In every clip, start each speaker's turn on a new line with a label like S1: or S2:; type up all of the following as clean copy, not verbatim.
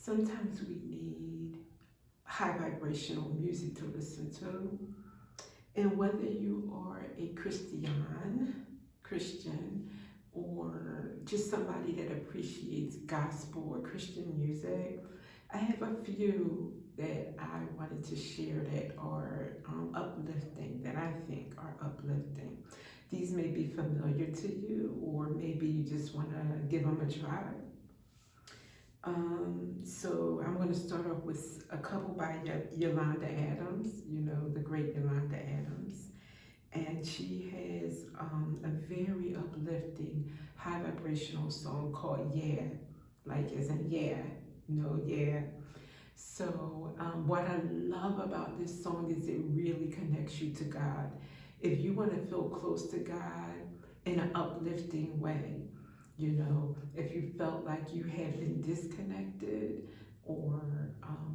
S1: Sometimes we need high vibrational music to listen to. And whether you are a Christian, or just somebody that appreciates gospel or Christian music, I have a few that I wanted to share that are uplifting, that I think are uplifting. These may be familiar to you, or maybe you just want to give them a try. So I'm going to start off with a couple by Yolanda Adams, you know, the great Yolanda Adams. And she has a very uplifting, high vibrational song called Yeah, like as in yeah, yeah. So what I love about this song is it really connects you to God. If you want to feel close to God in an uplifting way, you know, if you felt like you had been disconnected, or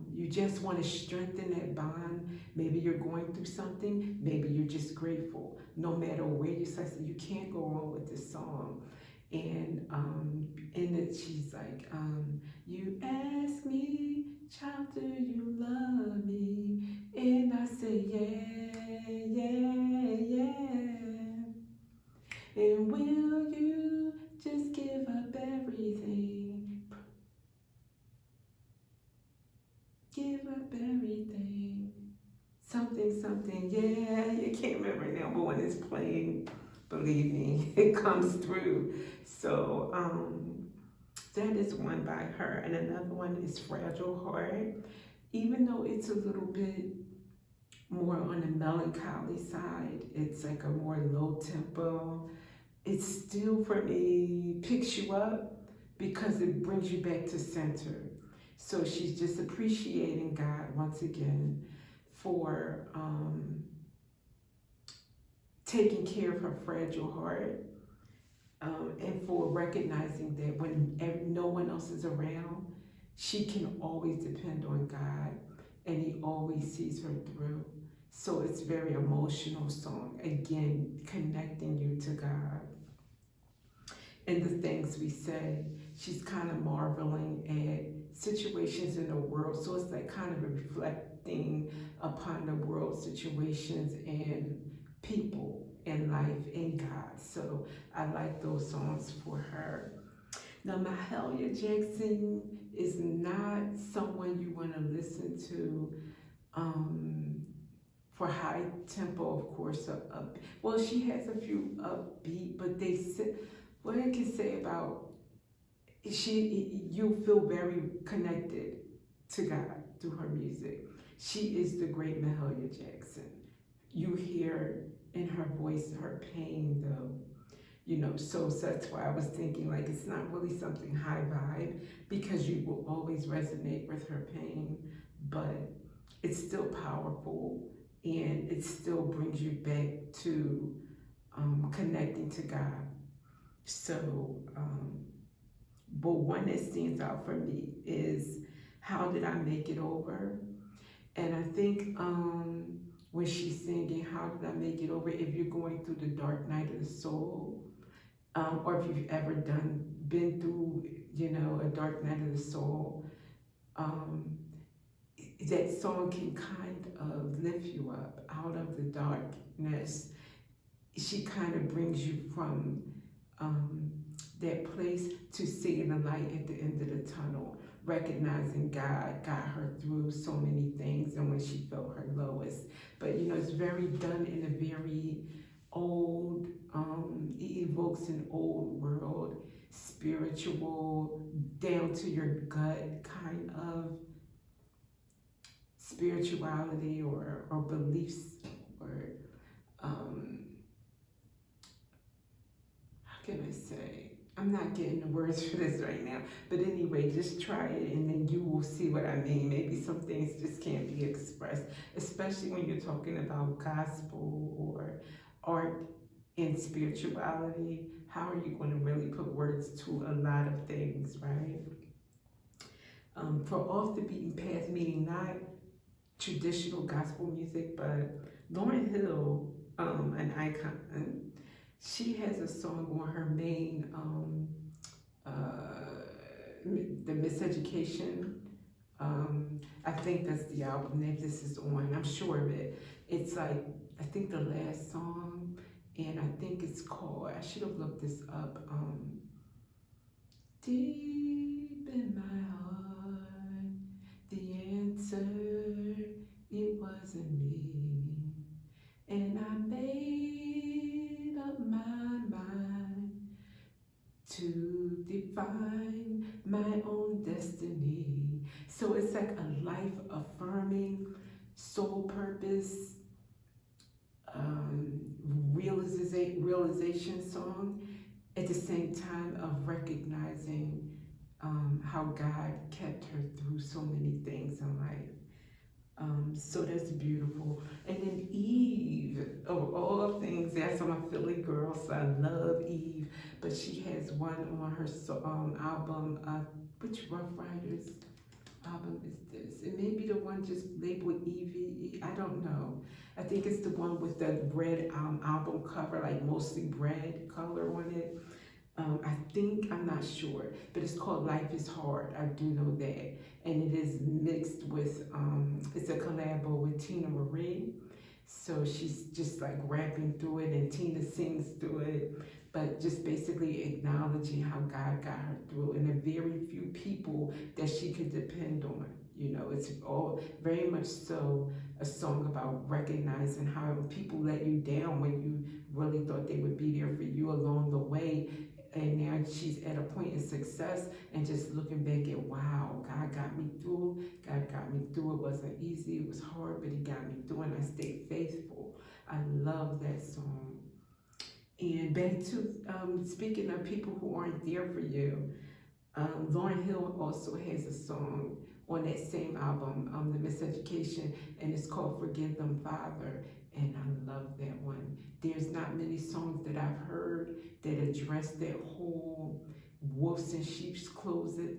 S1: you just want to strengthen that bond, maybe you're going through something, maybe you're just grateful. No matter where you say, you can't go wrong with this song. And in it, she's like, you ask me, child, do you love me? And I say, yeah. And will you just give up everything? Give up everything. Something, yeah. You can't remember now, but when it's playing, believe me, it comes through. So, that is one by her. And another one is Fragile Heart. Even though it's a little bit more on the melancholy side, it's like a more low tempo, it still, for me, picks you up because it brings you back to center. So she's just appreciating God once again for taking care of her fragile heart, and for recognizing that when no one else is around, she can always depend on God, and He always sees her through. So it's a very emotional song, again, connecting you to God. And the things we say, she's kind of marveling at situations in the world. So it's like kind of reflecting upon the world situations and people and life in God. So I like those songs for her. Now, Mahalia Jackson is not someone you want to listen to for high tempo, of course. Well, she has a few upbeat, but they sit. What I can say about you feel very connected to God through her music. She is the great Mahalia Jackson. You hear in her voice her pain, though. You know, so that's why I was thinking, like, it's not really something high vibe, because you will always resonate with her pain, but it's still powerful, and it still brings you back to connecting to God. So, but one that stands out for me is How Did I Make It Over? And I think when she's singing How Did I Make It Over, if you're going through the dark night of the soul, or if you've ever been through, you know, a dark night of the soul, that song can kind of lift you up out of the darkness. She kind of brings you from that place to seeing the light at the end of the tunnel, recognizing God got her through so many things, and when she felt her lowest. But, you know, it's very done in a very old, it evokes an old world, spiritual, down to your gut kind of spirituality or beliefs, or how can I say? I'm not getting the words for this right now, but anyway, just try it and then you will see what I mean. Maybe some things just can't be expressed, especially when you're talking about gospel or art and spirituality. How are you going to really put words to a lot of things, right? For off the beaten path, meaning not traditional gospel music, but Lauryn Hill, an icon, she has a song on her main, the Miseducation I think that's the album that this is on. I'm sure of it. It's like, I think the last song, and I think it's called, I should have looked this up. Deep in my heart, the answer, it wasn't me. And I made up my mind to define my own destiny. So it's like a life affirming, soul purpose, um, realization song, at the same time of recognizing how God kept her through so many things in life. So that's beautiful. And then Eve, of all things, that's my Philly girl, so I love Eve. But she has one on her album. Which Rough Riders album is this? It may be the one just labeled EVE. I don't know. I think it's the one with the red album cover, like mostly red color on it. I think, I'm not sure, but it's called Life is Hard. I do know that. And it is mixed with, it's a collabo with Tina Marie. So she's just like rapping through it and Tina sings through it, but just basically acknowledging how God got her through and the very few people that she could depend on. You know, it's all very much so a song about recognizing how people let you down when you really thought they would be there for you along the way, and now she's at a point of success and just looking back at, wow, God got me through. God got me through. It wasn't easy. It was hard, but he got me through and I stayed faithful. I love that song. And back to speaking of people who aren't there for you, Lauryn Hill also has a song on that same album, The Miseducation, and it's called Forgive Them, Father. And I love that one. There's not many songs that I've heard that address that whole wolves in sheep's clothing,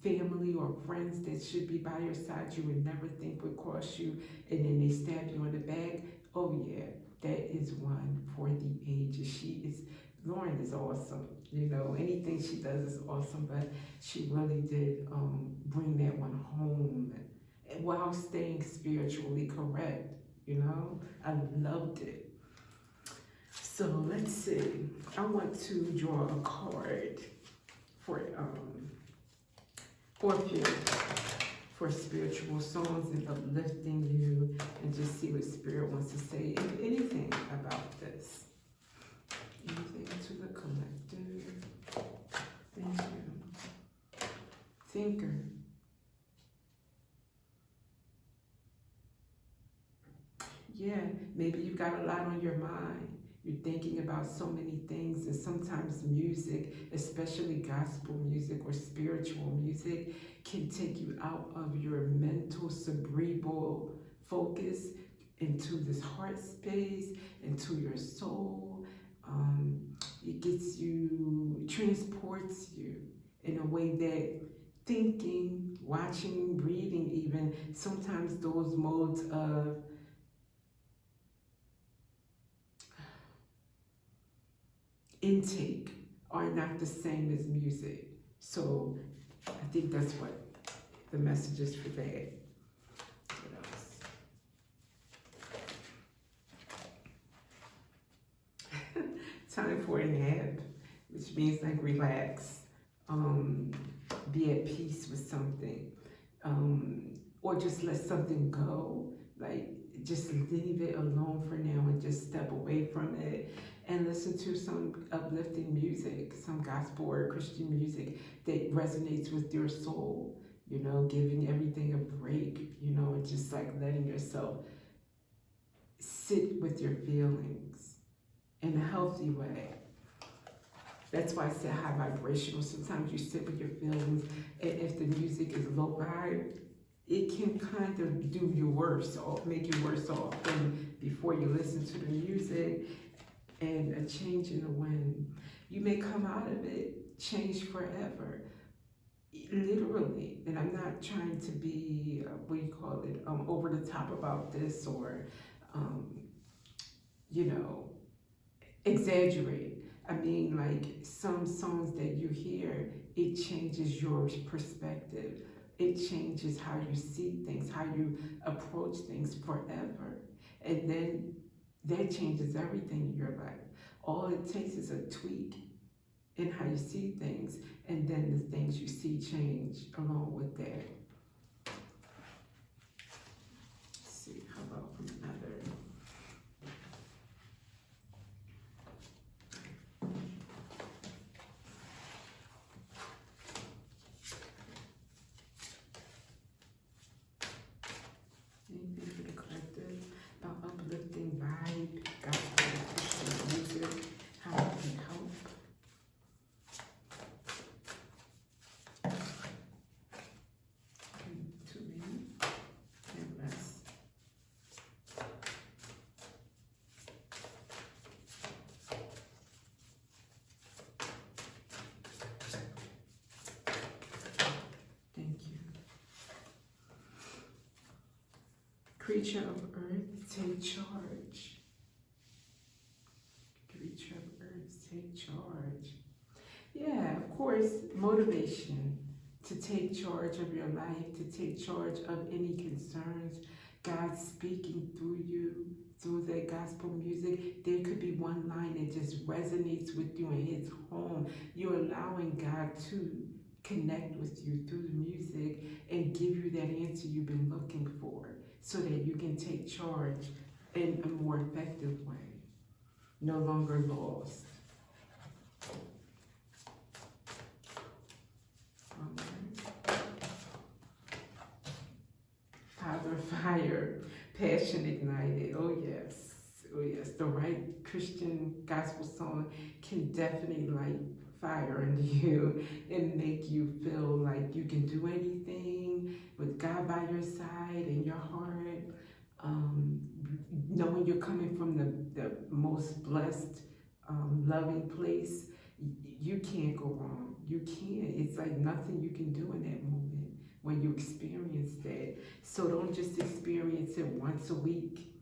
S1: family or friends that should be by your side you would never think would cross you, and then they stab you in the back. Oh yeah, that is one for the ages. Lauryn is awesome. You know, anything she does is awesome, but she really did bring that one home while staying spiritually correct. You know, I loved it. So let's see. I want to draw a card for you for spiritual songs and uplifting you, and just see what Spirit wants to say, if anything, about this. Anything to the collective. Thank you. Thinker. Yeah, maybe you've got a lot on your mind. You're thinking about so many things, and sometimes music, especially gospel music or spiritual music, can take you out of your mental cerebral focus into this heart space, into your soul. It gets you, transports you in a way that thinking, watching, breathing even, sometimes those modes of intake are not the same as music. So I think that's what the message is for that. What else? Time for a nap, which means like relax, be at peace with something, or just let something go, like just leave it alone for now and just step away from it and listen to some uplifting music, some gospel or Christian music that resonates with your soul, you know, giving everything a break, you know, and just like letting yourself sit with your feelings in a healthy way. That's why I said high vibrational. Sometimes you sit with your feelings, and if the music is low vibe, it can kind of do you worse off, make you worse off than before you listen to the music. And a change in the wind. You may come out of it changed forever, literally. And I'm not trying to be, over the top about this or, you know, exaggerate. I mean, like some songs that you hear it changes your perspective. It changes how you see things, how you approach things forever. And then that changes everything in your life. All it takes is a tweak in how you see things, and then the things you see change along with that. Let's see, how about from another? Anything for the collective about uplifting vibe, gospel, Christian music, how it can help. To me, and less. Thank you. Creature of earth, take charge. Creature of earth, take charge. Yeah, of course, motivation to take charge of your life, to take charge of any concerns. God speaking through you, through the gospel music. There could be one line that just resonates with you and hits home. You're allowing God to connect with you through the music and give you that answer you've been looking for, so that you can take charge in a more effective way. No longer lost. Father fire, passion ignited. Oh yes, oh yes. The right Christian gospel song can definitely light fire into you and make you feel like you can do anything with God by your side and your heart. Knowing you're coming from the most blessed, loving place, you can't go wrong. You can't. It's like nothing you can do in that moment when you experience that. So don't just experience it once a week.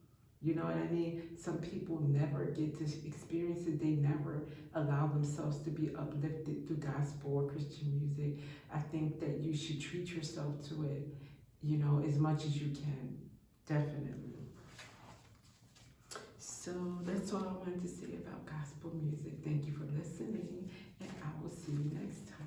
S1: You know what I mean? Some people never get to experience it. They never allow themselves to be uplifted through gospel or Christian music. I think that you should treat yourself to it, you know, as much as you can. Definitely. So that's all I wanted to say about gospel music. Thank you for listening, and I will see you next time.